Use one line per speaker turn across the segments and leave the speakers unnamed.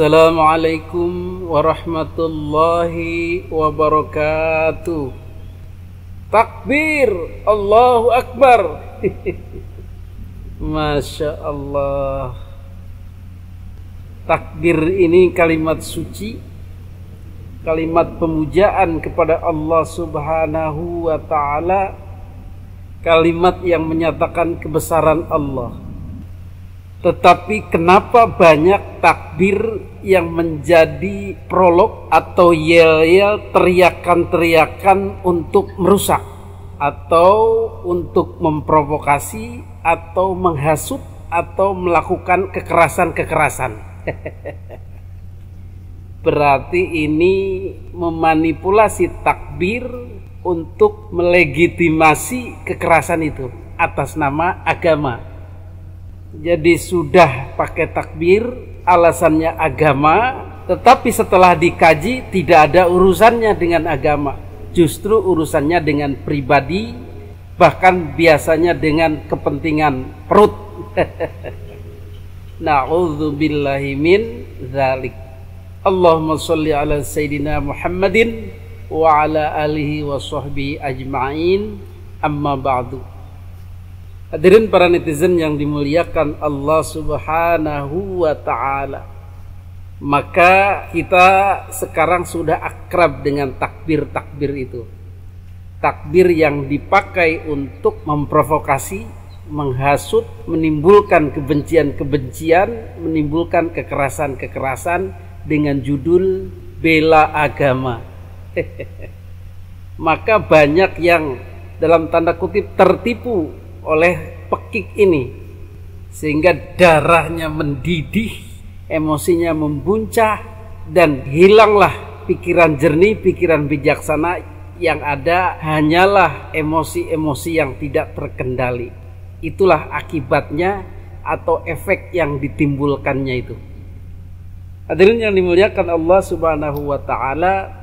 Assalamualaikum warahmatullahi wabarakatuh. Takbir, Allahu Akbar. Masya Allah. Takbir ini kalimat suci, kalimat pemujaan kepada Allah Subhanahu wa ta'ala, kalimat yang menyatakan kebesaran Allah. Tetapi kenapa banyak takbir yang menjadi prolog atau yel-yel, teriakan-teriakan untuk merusak atau untuk memprovokasi atau menghasut atau melakukan kekerasan-kekerasan? Berarti ini memanipulasi takbir untuk melegitimasi kekerasan itu atas nama agama. Jadi sudah pakai takbir, alasannya agama, tetapi setelah dikaji tidak ada urusannya dengan agama. Justru urusannya dengan pribadi, bahkan biasanya dengan kepentingan perut. Na'udzubillahi min dzalik. Allahumma sholli ala Sayyidina Muhammadin wa ala alihi wa sahbihi ajma'in, amma ba'du. Hadirin para netizen yang dimuliakan Allah Subhanahu wa ta'ala, maka kita sekarang sudah akrab dengan takbir-takbir itu. Takbir yang dipakai untuk memprovokasi, menghasut, menimbulkan kebencian-kebencian, menimbulkan kekerasan-kekerasan dengan judul bela agama. Maka banyak yang dalam tanda kutip tertipu oleh pekik ini, sehingga darahnya mendidih, emosinya membuncah, dan hilanglah pikiran jernih, pikiran bijaksana. Yang ada hanyalah emosi-emosi yang tidak terkendali. Itulah akibatnya atau efek yang ditimbulkannya itu. Hadirin yang dimuliakan Allah Subhanahu wa ta'ala,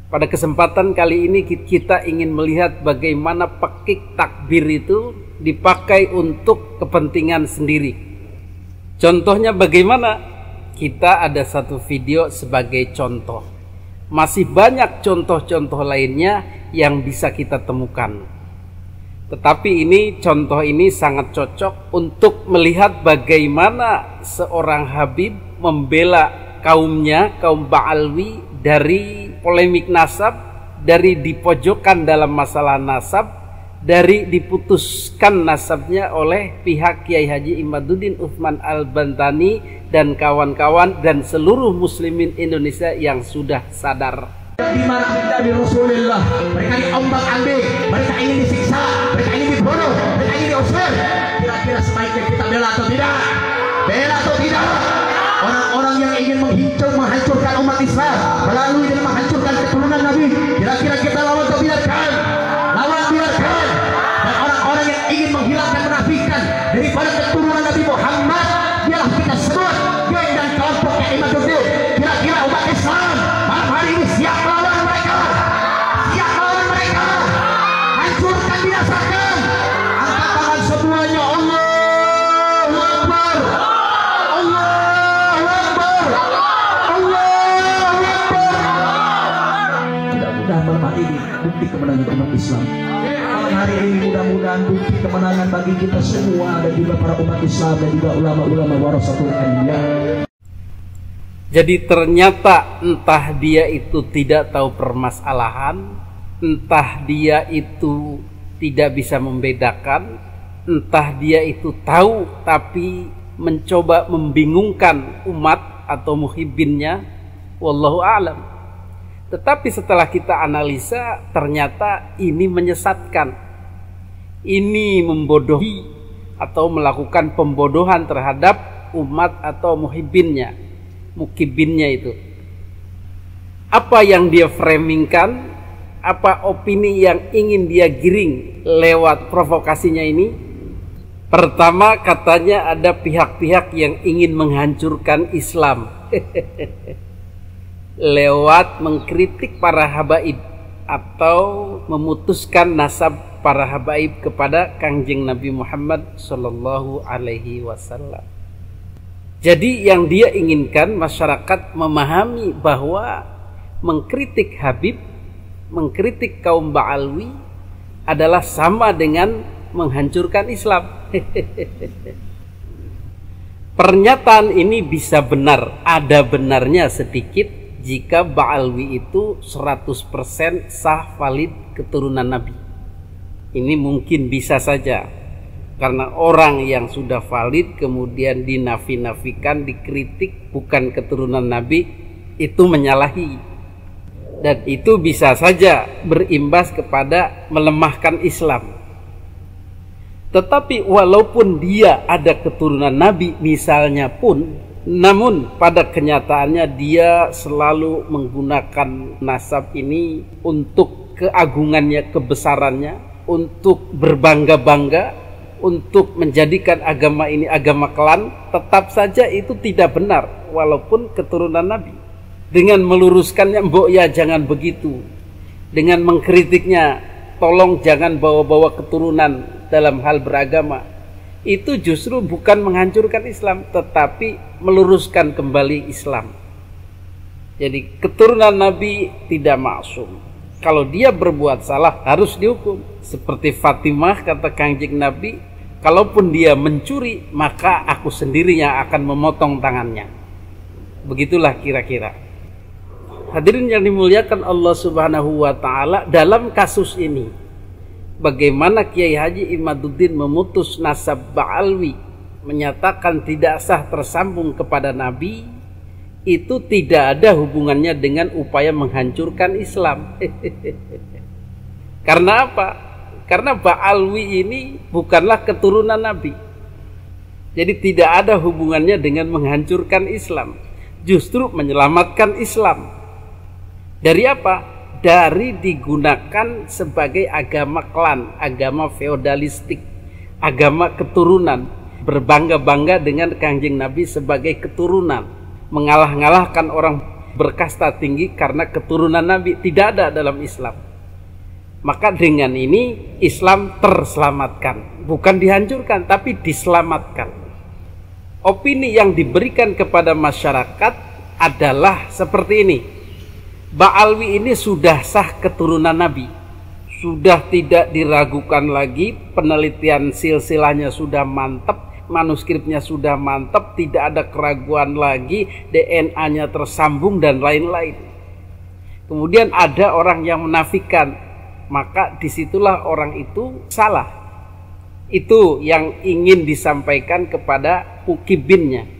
pada kesempatan kali ini kita ingin melihat bagaimana pekik takbir itu dipakai untuk kepentingan sendiri. Contohnya bagaimana? Kita ada satu video sebagai contoh. Masih banyak contoh-contoh lainnya yang bisa kita temukan. Tetapi ini contoh ini sangat cocok untuk melihat bagaimana seorang Habib membela kaumnya, kaum Ba'alwi, dari polemik nasab, dari dipojokkan dalam masalah nasab, dari diputuskan nasabnya oleh pihak Kiai Haji Imaduddin Utsman Al-Bantani dan kawan-kawan dan seluruh muslimin Indonesia yang sudah sadar.
Di mana kita di Rasulullah, mereka diombak-ambing, mereka ingin disiksa, mereka ingin dibunuh, mereka ingin diusir. Kira-kira sebaiknya kita bela atau tidak? Bela atau tidak? Orang-orang yang ingin menghancurkan umat Islam melalui dan menghancurkan keturunan Nabi, kira-kira kita lawan atau biarkan? Lawan, biarkan. Dan orang-orang yang ingin menghilangkan, menafikan daripada keturunan Nabi Muhammad, biarlah kita sebut geng dan kelompoknya Imaduddin. Kira-kira umat Islam malam hari ini siap melawan mereka? Siap melawan mereka? Hancurkan, binasakan. Angkat tangan semuanya. Allahu Akbar. Malam hari ini bukti kemenangan umat Islam. Malam hari ini mudah-mudahan bukti kemenangan bagi kita semua dan juga para umat Islam dan juga ulama-ulama warasatul anbiya.
Jadi ternyata entah dia itu tidak tahu permasalahan, entah dia itu tidak bisa membedakan, entah dia itu tahu tapi mencoba membingungkan umat atau muhibbinnya, wallahu a'lam. Tetapi setelah kita analisa, ternyata ini menyesatkan, ini membodohi atau melakukan pembodohan terhadap umat atau muhibbinnya, mukibinnya itu. Apa yang dia framingkan, apa opini yang ingin dia giring lewat provokasinya ini? Pertama, katanya ada pihak-pihak yang ingin menghancurkan Islam lewat mengkritik para habaib atau memutuskan nasab para habaib kepada Kangjeng Nabi Muhammad Sallallahu Alaihi Wasallam. Jadi yang dia inginkan masyarakat memahami bahwa mengkritik Habib, mengkritik kaum Ba'alwi adalah sama dengan menghancurkan Islam. Pernyataan ini bisa benar, ada benarnya sedikit jika Ba'alwi itu 100% sah valid keturunan Nabi. Ini mungkin bisa saja, karena orang yang sudah valid kemudian dinafi-nafikan, dikritik bukan keturunan Nabi, itu menyalahi. Dan itu bisa saja berimbas kepada melemahkan Islam. Tetapi walaupun dia ada keturunan Nabi misalnya pun, namun pada kenyataannya dia selalu menggunakan nasab ini untuk keagungannya, kebesarannya, untuk berbangga-bangga, untuk menjadikan agama ini agama klan. Tetap saja itu tidak benar walaupun keturunan Nabi. Dengan meluruskannya, mbok ya jangan begitu. Dengan mengkritiknya, tolong jangan bawa-bawa keturunan dalam hal beragama. Itu justru bukan menghancurkan Islam, tetapi meluruskan kembali Islam. Jadi keturunan Nabi tidak maksum. Kalau dia berbuat salah harus dihukum. Seperti Fatimah kata Kangjeng Nabi, kalaupun dia mencuri maka aku sendiri yang akan memotong tangannya. Begitulah kira-kira. Hadirin yang dimuliakan Allah Subhanahu wa taala, dalam kasus ini bagaimana Kiai Haji Imaduddin memutus nasab Ba'alwi, menyatakan tidak sah tersambung kepada Nabi, itu tidak ada hubungannya dengan upaya menghancurkan Islam. Karena apa? Karena Ba'alwi ini bukanlah keturunan Nabi. Jadi tidak ada hubungannya dengan menghancurkan Islam, justru menyelamatkan Islam. Dari apa? Dari digunakan sebagai agama klan, agama feodalistik, agama keturunan, berbangga-bangga dengan Kangjeng Nabi sebagai keturunan, mengalah-ngalahkan orang berkasta tinggi karena keturunan Nabi. Tidak ada dalam Islam. Maka dengan ini Islam terselamatkan, bukan dihancurkan tapi diselamatkan. Opini yang diberikan kepada masyarakat adalah seperti ini: Ba'alwi ini sudah sah keturunan Nabi, sudah tidak diragukan lagi, penelitian silsilahnya sudah mantap, manuskripnya sudah mantap, tidak ada keraguan lagi, DNA-nya tersambung dan lain-lain. Kemudian ada orang yang menafikan, maka disitulah orang itu salah. Itu yang ingin disampaikan kepada mukibinnya.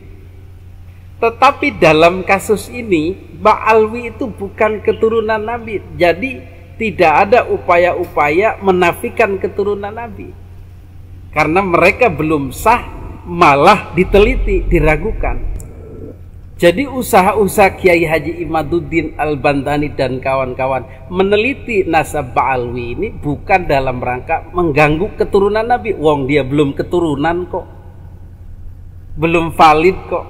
Tetapi dalam kasus ini Ba'alwi itu bukan keturunan Nabi, jadi tidak ada upaya-upaya menafikan keturunan Nabi. Karena mereka belum sah, malah diteliti, diragukan. Jadi usaha-usaha Kiai Haji Imaduddin Al-Bantani dan kawan-kawan meneliti nasab Ba'alwi ini bukan dalam rangka mengganggu keturunan Nabi. Wong dia belum keturunan kok, belum valid kok,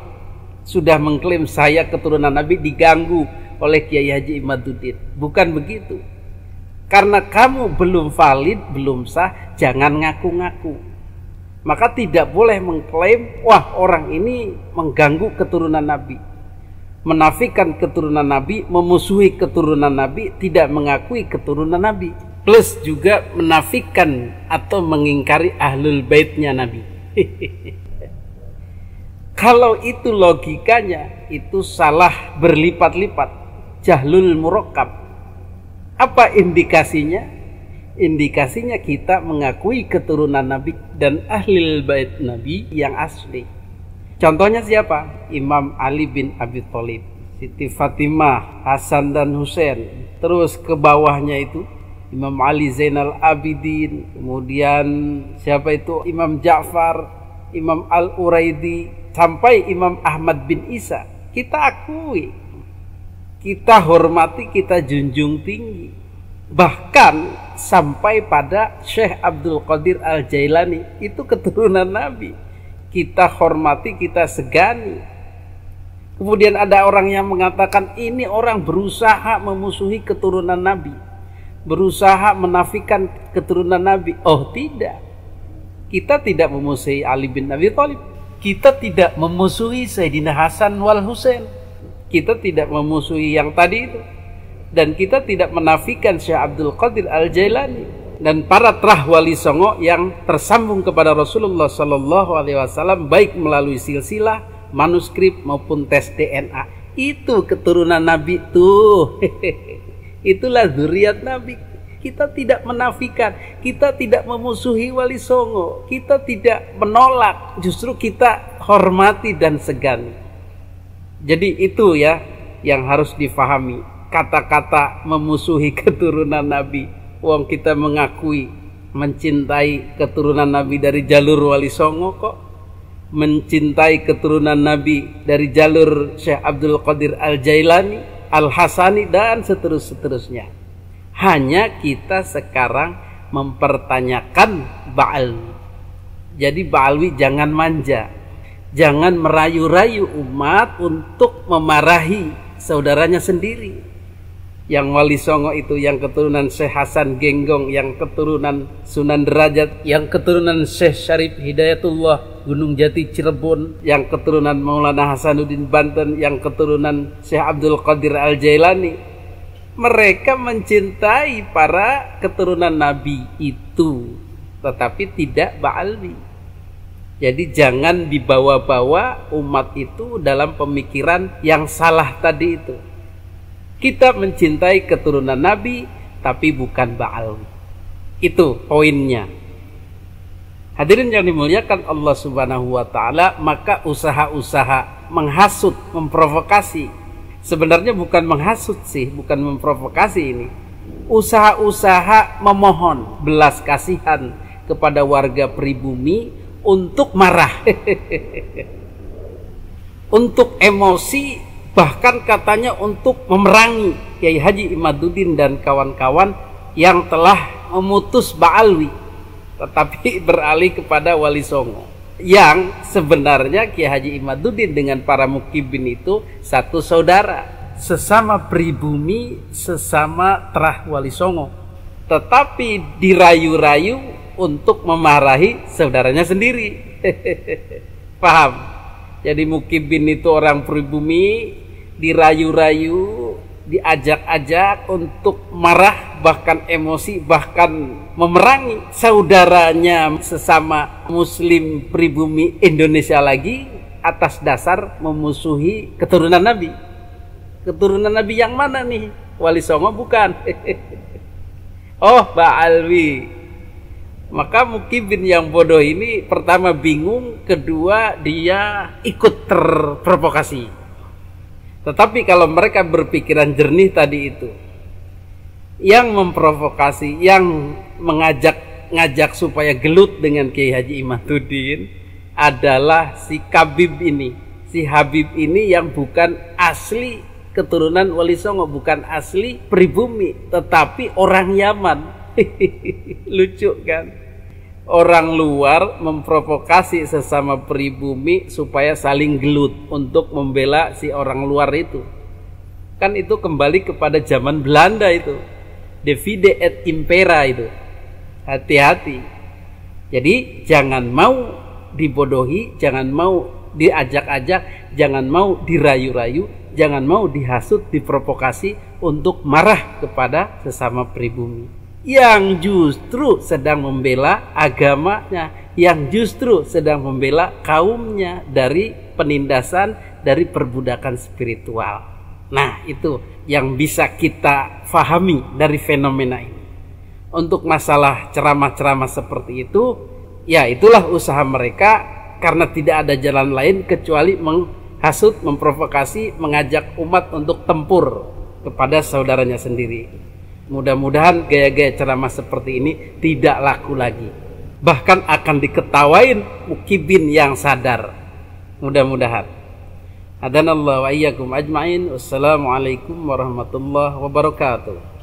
sudah mengklaim saya keturunan Nabi, diganggu oleh Kiai Haji Imaduddin. Bukan begitu. Karena kamu belum valid, belum sah, jangan ngaku-ngaku. Maka tidak boleh mengklaim, wah orang ini mengganggu keturunan Nabi, menafikan keturunan Nabi, memusuhi keturunan Nabi, tidak mengakui keturunan Nabi, plus juga menafikan atau mengingkari ahlul baitnya Nabi. Kalau itu logikanya, itu salah berlipat-lipat, jahlul murakkab. Apa indikasinya? Indikasinya kita mengakui keturunan Nabi dan ahlul bait Nabi yang asli. Contohnya siapa? Imam Ali bin Abi Thalib, Siti Fatimah, Hasan dan Husain. Terus ke bawahnya itu Imam Ali Zainal Abidin, kemudian siapa itu? Imam Ja'far, Imam Al-Uraidi, sampai Imam Ahmad bin Isa. Kita akui, kita hormati, kita junjung tinggi. Bahkan sampai pada Syekh Abdul Qadir Al-Jailani, itu keturunan Nabi. Kita hormati, kita segani. Kemudian ada orang yang mengatakan ini orang berusaha memusuhi keturunan Nabi, berusaha menafikan keturunan Nabi. Oh tidak, kita tidak memusuhi Ali bin Abi Thalib, Kita tidak memusuhi Sayyidina Hasan wal Husain. Kita tidak memusuhi yang tadi itu. Dan kita tidak menafikan Syekh Abdul Qadir Al-Jailani dan para terah wali songo yang tersambung kepada Rasulullah Sallallahu Alaihi Wasallam, baik melalui silsilah, manuskrip maupun tes DNA. Itu keturunan Nabi tuh. Itulah zuriat Nabi. Kita tidak menafikan, kita tidak memusuhi wali songo, kita tidak menolak, justru kita hormati dan segani. Jadi itu ya yang harus difahami. Kata-kata memusuhi keturunan Nabi, wong kita mengakui mencintai keturunan Nabi dari jalur wali songo kok, mencintai keturunan Nabi dari jalur Syekh Abdul Qadir Al-Jailani, Al-Hasani dan seterusnya. Hanya kita sekarang mempertanyakan Ba'alwi. Jadi Ba'alwi jangan manja, jangan merayu-rayu umat untuk memarahi saudaranya sendiri. Yang wali songo itu, yang keturunan Syekh Hasan Genggong, yang keturunan Sunan Derajat, yang keturunan Syekh Syarif Hidayatullah Gunung Jati Cirebon, yang keturunan Maulana Hasanuddin Banten, yang keturunan Syekh Abdul Qadir Al-Jailani. Mereka mencintai para keturunan Nabi itu, tetapi tidak Ba'alwi. Jadi jangan dibawa-bawa umat itu dalam pemikiran yang salah tadi itu. Kita mencintai keturunan Nabi, tapi bukan Ba'alwi. Itu poinnya. Hadirin yang dimuliakan Allah Subhanahu wa Ta'ala, maka usaha-usaha menghasut, memprovokasi, sebenarnya bukan menghasut sih, bukan memprovokasi ini. Usaha-usaha memohon belas kasihan kepada warga pribumi untuk marah, untuk emosi, bahkan katanya untuk memerangi Kiai Haji Imaduddin dan kawan-kawan yang telah memutus Ba'alwi tetapi beralih kepada wali songo. Yang sebenarnya Kiai Haji Imaduddin dengan para mukibin itu satu saudara, sesama pribumi, sesama terah wali songo, tetapi dirayu-rayu untuk memarahi saudaranya sendiri. Paham? Jadi mukibin itu orang pribumi, dirayu-rayu, diajak-ajak untuk marah, bahkan emosi, bahkan memerangi saudaranya sesama muslim pribumi Indonesia lagi atas dasar memusuhi keturunan Nabi. Keturunan Nabi yang mana nih? Wali songo bukan? Oh, Ba'alwi. Maka mukibin yang bodoh ini pertama bingung, kedua dia ikut terprovokasi. Tetapi kalau mereka berpikiran jernih tadi itu, yang memprovokasi, yang ngajak supaya gelut dengan Kiai Haji Imaduddin adalah si Kabib ini, si Habib ini yang bukan asli keturunan Wali Songo, bukan asli pribumi, tetapi orang Yaman. Lucu kan? Orang luar memprovokasi sesama pribumi supaya saling gelut untuk membela si orang luar itu. Kan itu kembali kepada zaman Belanda itu, divide et impera itu. Hati-hati. Jadi jangan mau dibodohi, jangan mau diajak-ajak, jangan mau dirayu-rayu, jangan mau dihasut, diprovokasi untuk marah kepada sesama pribumi yang justru sedang membela agamanya, yang justru sedang membela kaumnya dari penindasan, dari perbudakan spiritual. Nah, itu yang bisa kita fahami dari fenomena ini. Untuk masalah ceramah-ceramah seperti itu, ya itulah usaha mereka, karena tidak ada jalan lain kecuali menghasut, memprovokasi, mengajak umat untuk tempur kepada saudaranya sendiri. Mudah-mudahan gaya-gaya ceramah seperti ini tidak laku lagi, bahkan akan diketawain mukibin yang sadar. Mudah-mudahan. Hadanallahu wa iyyakum ajmain. Wassalamualaikum warahmatullahi wabarakatuh.